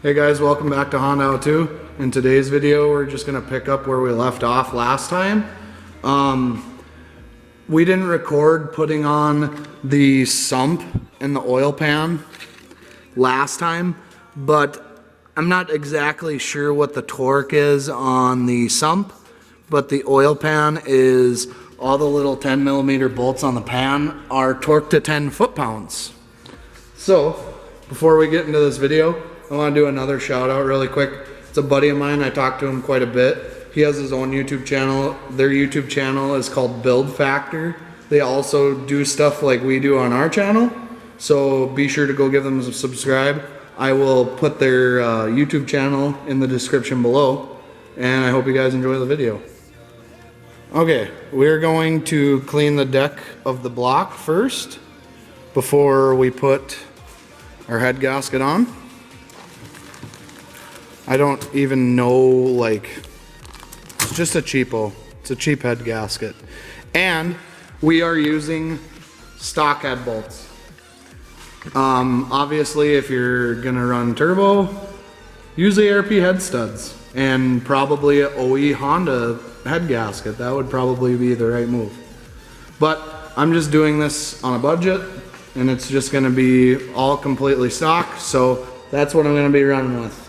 Hey guys, welcome back to Honda How To. In today's video, we're just gonna pick up where we left off last time. We didn't record putting on the sump and the oil pan last time, but I'm not exactly sure what the torque is on the sump, but the oil pan is all the little 10mm bolts on the pan are torqued to 10 foot-pounds. So, before we get into this video, I want to do another shout out really quick. It's a buddy of mine. I talked to him quite a bit. He has his own YouTube channel. Their YouTube channel is called Build Factor. They also do stuff like we do on our channel. So be sure to go give them a subscribe. I will put their YouTube channel in the description below. And I hope you guys enjoy the video. Okay, we're going to clean the deck of the block first before we put our head gasket on. I don't even know, like, it's just a cheapo. It's a cheap head gasket. And we are using stock head bolts. Obviously, if you're gonna run turbo, use the ARP head studs and probably an OE Honda head gasket. That would probably be the right move. But I'm just doing this on a budget and it's just gonna be all completely stock. So that's what I'm gonna be running with.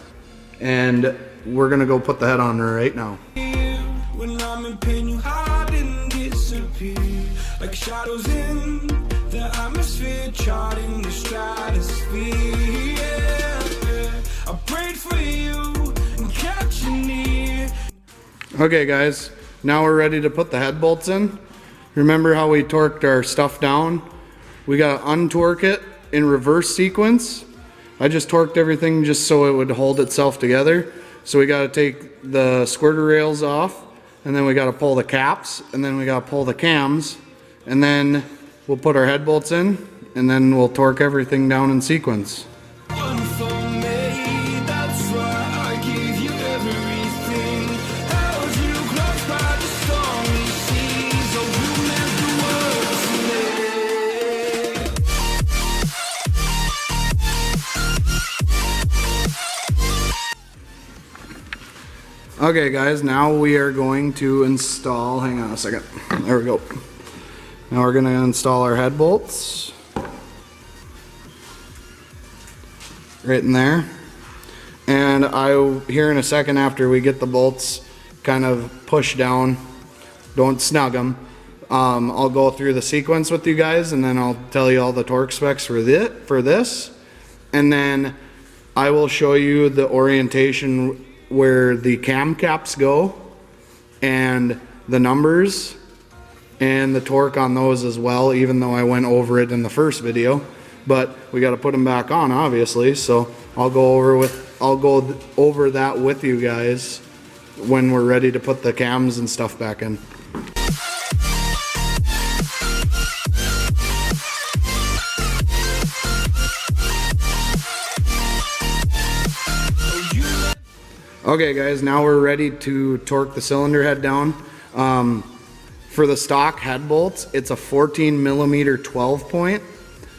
And we're gonna go put the head on right now. When I'm in pain, you hide and disappear like shadows in the atmosphere, charting the stratosphere. I prayed for you and kept you near. Okay guys, now we're ready to put the head bolts in. Remember how we torqued our stuff down? We gotta untorque it in reverse sequence. I just torqued everything just so it would hold itself together. So we gotta take the squirter rails off, and then we gotta pull the caps, and then we gotta pull the cams, and then we'll put our head bolts in, and then we'll torque everything down in sequence. Okay guys, now we are going to install, hang on a second, there we go. Now we're going to install our head bolts. Right in there. And here in a second after we get the bolts kind of pushed down, don't snug them, I'll go through the sequence with you guys and then I'll tell you all the torque specs for this. And then I will show you the orientation where the cam caps go and the numbers and the torque on those as well, even though I went over it in the first video. But we got to put them back on obviously, so I'll go over that with you guys when we're ready to put the cams and stuff back in. Okay guys, now we're ready to torque the cylinder head down. For the stock head bolts, it's a 14mm 12 point.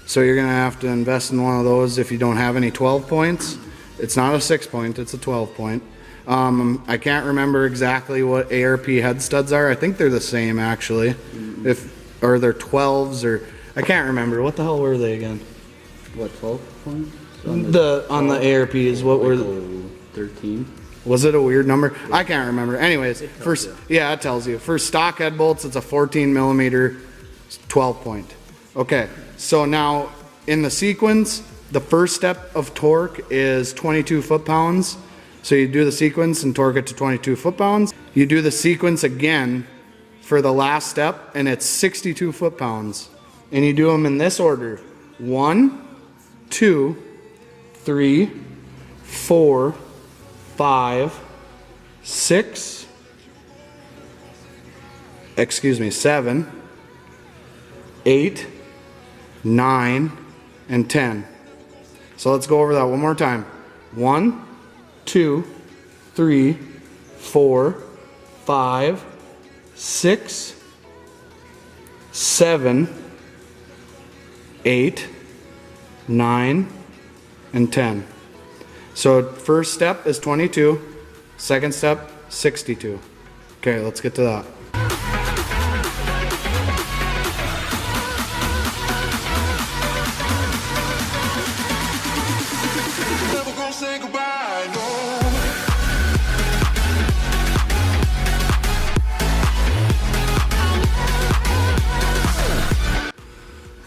So you're gonna have to invest in one of those if you don't have any 12 points. It's not a 6 point, it's a 12 point. I can't remember exactly what ARP head studs are. I think they're the same actually. Or they're 12s or, I can't remember. What the hell were they again? What, 12 points? On the ARPs, what were the 13? Was it a weird number? I can't remember. Anyways, yeah, it tells you. For stock head bolts, it's a 14mm 12 point. Okay, so now in the sequence, the first step of torque is 22 foot-pounds. So you do the sequence and torque it to 22 foot-pounds. You do the sequence again for the last step and it's 62 foot-pounds. And you do them in this order. 1, 2, 3, 4, 5, 6, 7, 8, 9, and 10. So let's go over that one more time. 1, 2, 3, 4, 5, 6, 7, 8, 9, and 10. So first step is 22, second step 62. Okay, let's get to that. Never gonna say goodbye,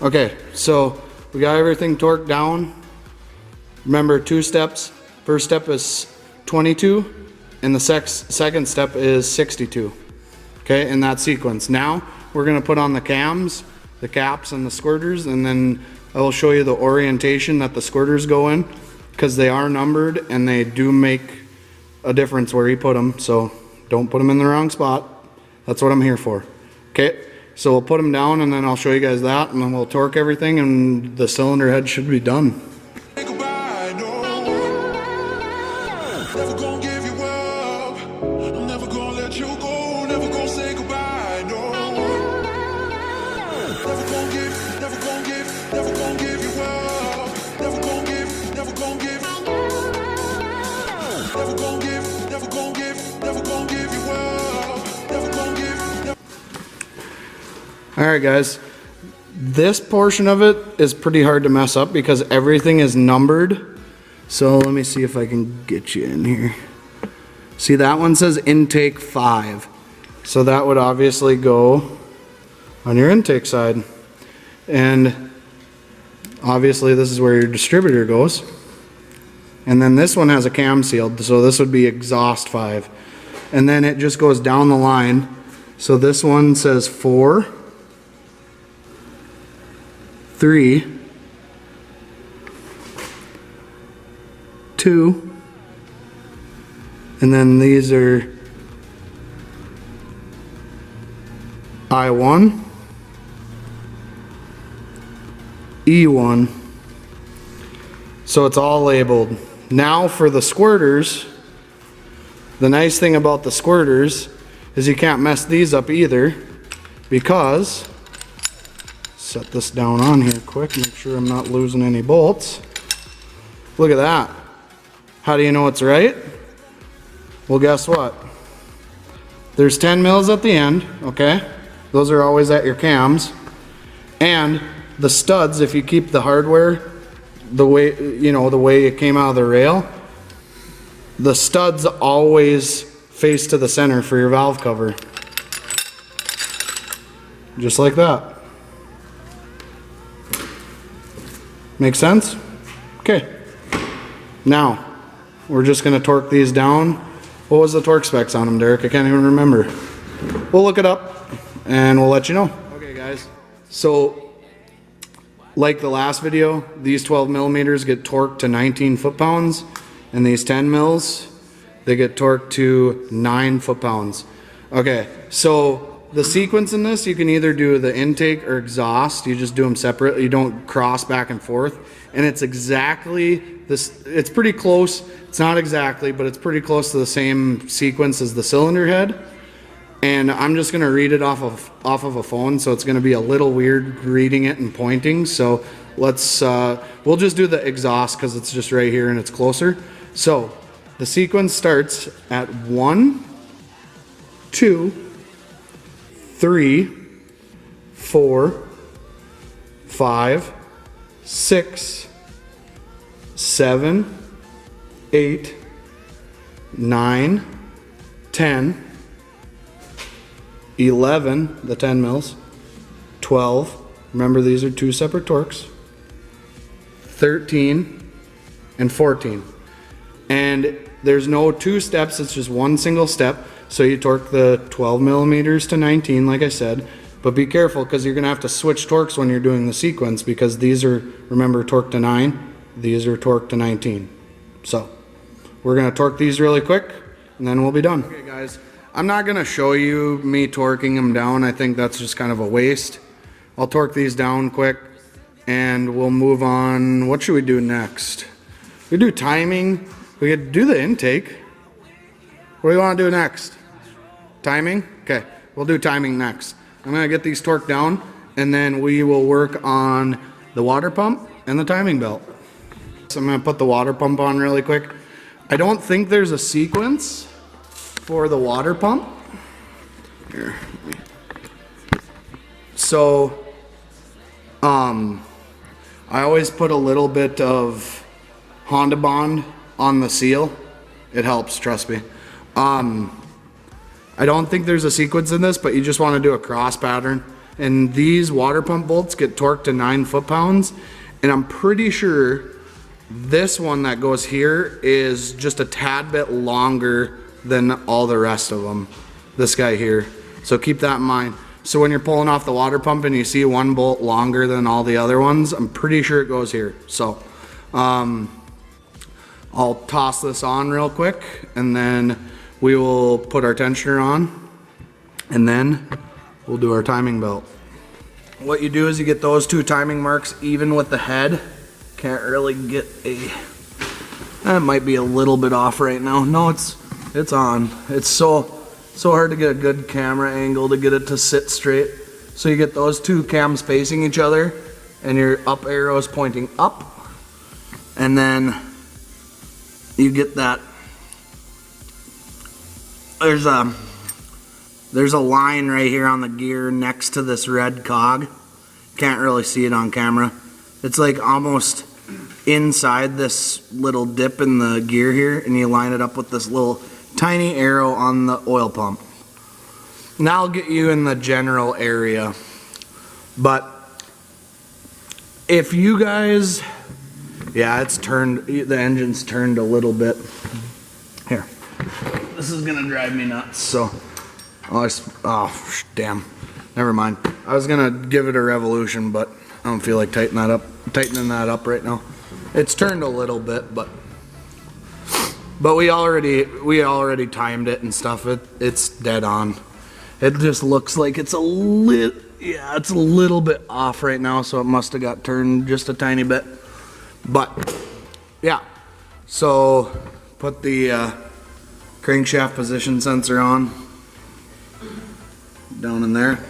no. Okay, so we got everything torqued down. Remember, 2 steps. First step is 22, and the second step is 62. Okay, in that sequence. Now we're gonna put on the cams, the caps, and the squirters, and then I will show you the orientation that the squirters go in, because they are numbered and they do make a difference where you put them. So don't put them in the wrong spot. That's what I'm here for. Okay, so we'll put them down, and then I'll show you guys that, and then we'll torque everything, and the cylinder head should be done. Say goodbye, no. Never gonna give you up. I'm never gonna let you go. Never gonna say goodbye, no. Never gonna give you up. Never gonna give, never gonna give, never gonna give you up. Never gonna give. All right, guys. This portion of it is pretty hard to mess up because everything is numbered. So let me see if I can get you in here. See, that one says intake 5. So that would obviously go on your intake side. And obviously this is where your distributor goes. And then this one has a cam sealed, so this would be exhaust 5. And then it just goes down the line. So this one says 4, 3, 2, and then these are I1, E1. So it's all labeled. Now for the squirters, the nice thing about the squirters is you can't mess these up either, because, set this down on here quick, make sure I'm not losing any bolts. Look at that. How do you know it's right? Well, guess what? There's 10 mils at the end, okay? Those are always at your cams. And the studs, if you keep the hardware the way, you know, the way it came out of the rail, the studs always face to the center for your valve cover. Just like that. Make sense? Okay. Now, we're just gonna torque these down. What was the torque specs on them, Derek? I can't even remember. We'll look it up and we'll let you know. Okay, guys. So, like the last video, these 12 millimeters get torqued to 19 foot-pounds, and these 10 mils, they get torqued to 9 foot-pounds. Okay, so the sequence in this, you can either do the intake or exhaust. You just do them separate. You don't cross back and forth. And it's exactly this. It's pretty close. It's not exactly, but it's pretty close to the same sequence as the cylinder head. And I'm just gonna read it off of a phone, so it's gonna be a little weird reading it and pointing. So let's we'll just do the exhaust because it's just right here and it's closer. So the sequence starts at 1, 2, 3, 4, 5, 6, 7, 8, 9, 10, 11, the 10 mils, 12, remember these are 2 separate torques, 13, and 14. And there's no 2 steps, it's just 1 single step. So you torque the 12 millimeters to 19, like I said, but be careful because you're gonna have to switch torques when you're doing the sequence, because these are, remember, torqued to 9, these are torqued to 19. So we're gonna torque these really quick and then we'll be done. Okay, guys. I'm not gonna show you me torquing them down. I think that's just kind of a waste. I'll torque these down quick and we'll move on. What should we do next? We do timing. We could do the intake. What do you want to do next? Timing? Okay, we'll do timing next. I'm gonna get these torqued down and then we will work on the water pump and the timing belt. So I'm gonna put the water pump on really quick. I don't think there's a sequence for the water pump. Here. So, I always put a little bit of Honda Bond on the seal. It helps, trust me. I don't think there's a sequence in this, but you just want to do a cross pattern. And these water pump bolts get torqued to 9 foot-pounds. And I'm pretty sure this one that goes here is just a tad bit longer than all the rest of them. This guy here. So keep that in mind. So when you're pulling off the water pump and you see one bolt longer than all the other ones, I'm pretty sure it goes here. So I'll toss this on real quick, and then we will put our tensioner on, and then we'll do our timing belt. What you do is you get those two timing marks even with the head. Can't really get that might be a little bit off right now. No, it's on. It's so hard to get a good camera angle to get it to sit straight. So you get those two cams facing each other, and your up arrow is pointing up, and then you get that. There's a line right here on the gear next to this red cog. Can't really see it on camera. It's like almost inside this little dip in the gear here, and you line it up with this little tiny arrow on the oil pump. Now I'll get you in the general area. But if you guys, yeah, it's turned, the engine's turned a little bit. Here. This is gonna drive me nuts, so. Oh, damn. Never mind. I was gonna give it a revolution, but I don't feel like tightening that up right now. It's turned a little bit, but we already timed it and stuff. It's dead on. It just looks like it's a little bit off right now, so it must have got turned just a tiny bit. But yeah, so put the crankshaft position sensor on down in there.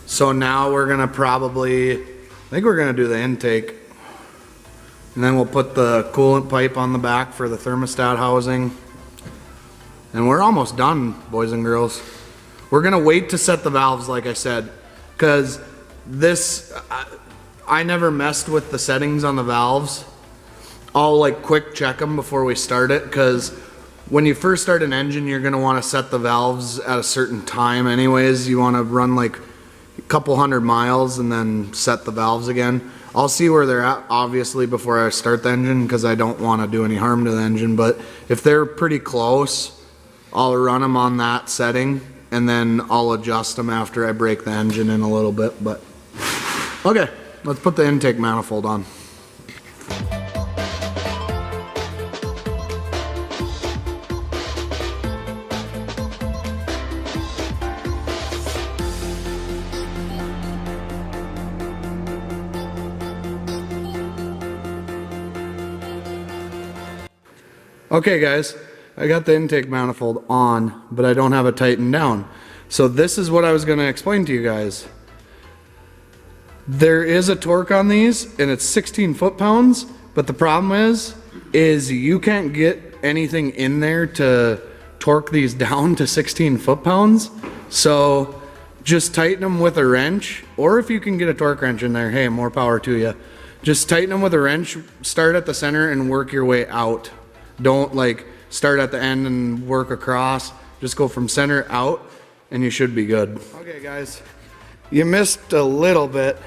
So now we're gonna I think we're gonna do the intake, and then we'll put the coolant pipe on the back for the thermostat housing, and we're almost done, boys and girls. We're gonna wait to set the valves, like I said, because I never messed with the settings on the valves. I'll like quick check them before we start it, because when you first start an engine, you're gonna wanna set the valves at a certain time anyways. You wanna run like a couple 100 miles and then set the valves again. I'll see where they're at, obviously, before I start the engine, because I don't wanna do any harm to the engine. But if they're pretty close, I'll run them on that setting, and then I'll adjust them after I break the engine in a little bit. But okay, let's put the intake manifold on. Okay guys, I got the intake manifold on, but I don't have it tightened down. So this is what I was going to explain to you guys. There is a torque on these, and it's 16 foot-pounds, but the problem is you can't get anything in there to torque these down to 16 foot-pounds. So just tighten them with a wrench, or if you can get a torque wrench in there, hey, more power to you. Just tighten them with a wrench, start at the center and work your way out. Don't like start at the end and work across. Just go from center out and you should be good. Okay guys, you missed a little bit.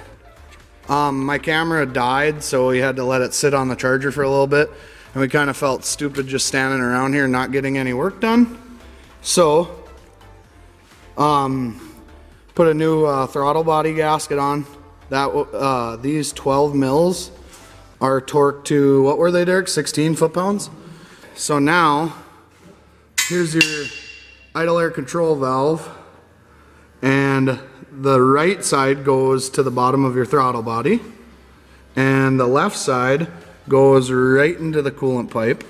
My camera died, so we had to let it sit on the charger for a little bit, and we kind of felt stupid just standing around here not getting any work done. So put a new throttle body gasket on. That these 12 mils are torqued to, what were they, Derek? 16 foot-pounds? So now, here's your idle air control valve, and the right side goes to the bottom of your throttle body, and the left side goes right into the coolant pipe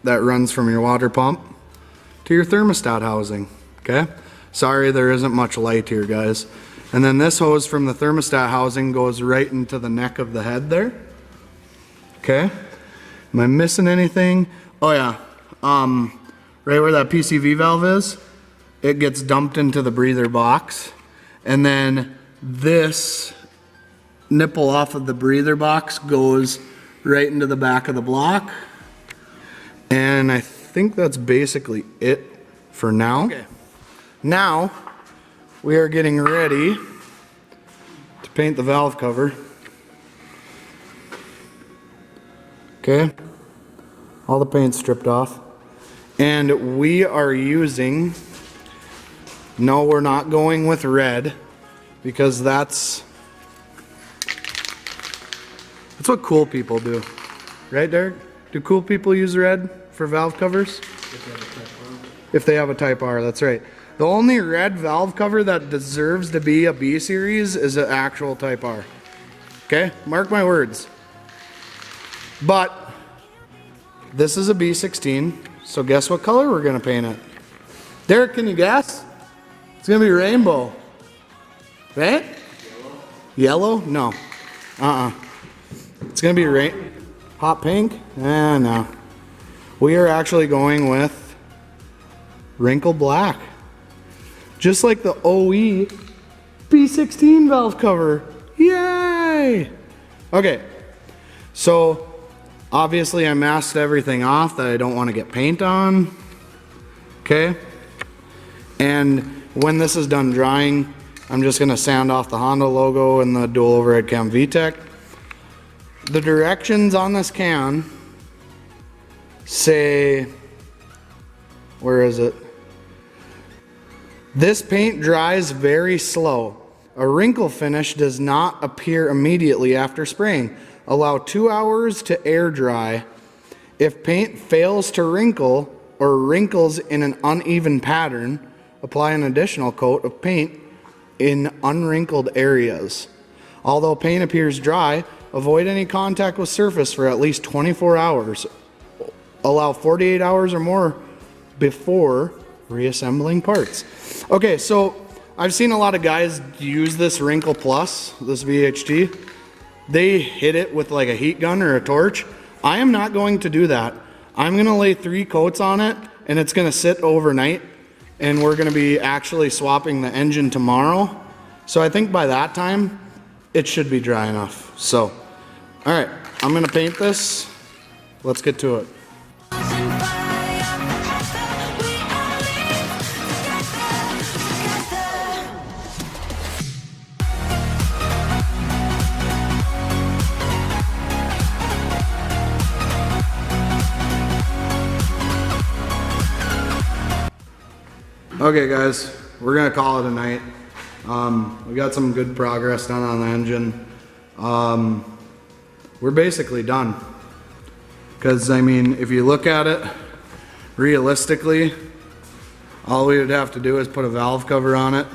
that runs from your water pump to your thermostat housing, okay? Sorry there isn't much light here, guys. And then this hose from the thermostat housing goes right into the neck of the head there, okay? Am I missing anything? Oh yeah, right where that PCV valve is, it gets dumped into the breather box. And then this nipple off of the breather box goes right into the back of the block. And I think that's basically it for now. Okay. Now we are getting ready to paint the valve cover. Okay. All the paint's stripped off. And we are using, no, we're not going with red, because that's what cool people do. Right, Derek? Do cool people use red for valve covers? If they have a Type R, that's right. The only red valve cover that deserves to be a B series is an actual Type R. Okay? Mark my words. But this is a B16, so guess what color we're gonna paint it? Derek, can you guess? It's gonna be rainbow. Right? Yellow? No. It's gonna be hot pink? No. We are actually going with wrinkle black. Just like the OE B16 valve cover. Yay! Okay, so obviously I masked everything off that I don't want to get paint on. Okay? And when this is done drying, I'm just going to sand off the Honda logo and the dual overhead cam VTEC. The directions on this can say, where is it? This paint dries very slow. A wrinkle finish does not appear immediately after spraying. Allow 2 hours to air dry. If paint fails to wrinkle or wrinkles in an uneven pattern, apply an additional coat of paint in unwrinkled areas. Although paint appears dry, avoid any contact with surface for at least 24 hours. Allow 48 hours or more before reassembling parts. Okay, so I've seen a lot of guys use this Wrinkle Plus, this VHT. They hit it with like a heat gun or a torch. I am not going to do that. I'm gonna lay 3 coats on it and it's gonna sit overnight, and we're gonna be actually swapping the engine tomorrow. So I think by that time, it should be dry enough. So, all right, I'm gonna paint this. Let's get to it. Okay guys, we're gonna call it a night. We got some good progress done on the engine. We're basically done. Because I mean, if you look at it realistically, all we would have to do is put a valve cover on it,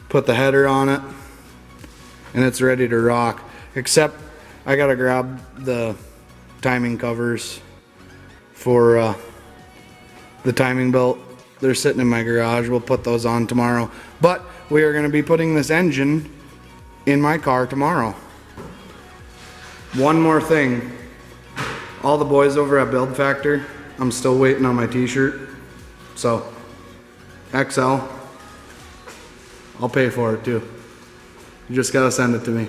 put the header on it, and it's ready to rock. Except I gotta grab the timing covers for the timing belt. They're sitting in my garage. We'll put those on tomorrow. But we are going to be putting this engine in my car tomorrow. One more thing. All the boys over at Build Factor, I'm still waiting on my t-shirt. So, XL. I'll pay for it too. You just got to send it to me.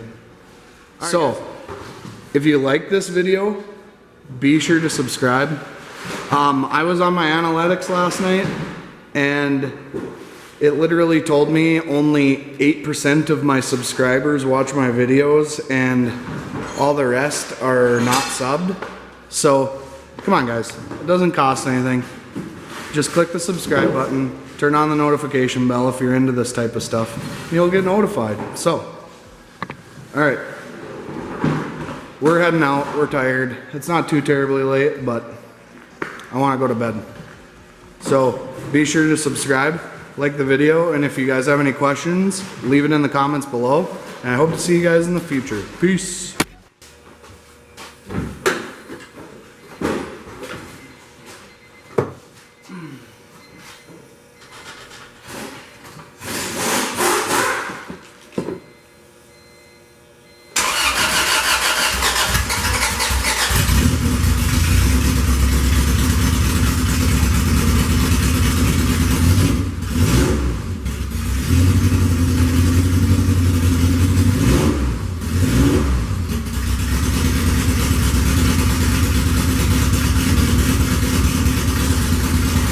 Right, so, guys, if you like this video, be sure to subscribe. I was on my analytics last night, and it literally told me only 8% of my subscribers watch my videos and all the rest are not subbed. So come on guys, it doesn't cost anything. Just click the subscribe button, turn on the notification bell if you're into this type of stuff. You'll get notified. So, all right, we're heading out, we're tired. It's not too terribly late, but I want to go to bed. So be sure to subscribe, like the video, and if you guys have any questions, leave it in the comments below. And I hope to see you guys in the future. Peace.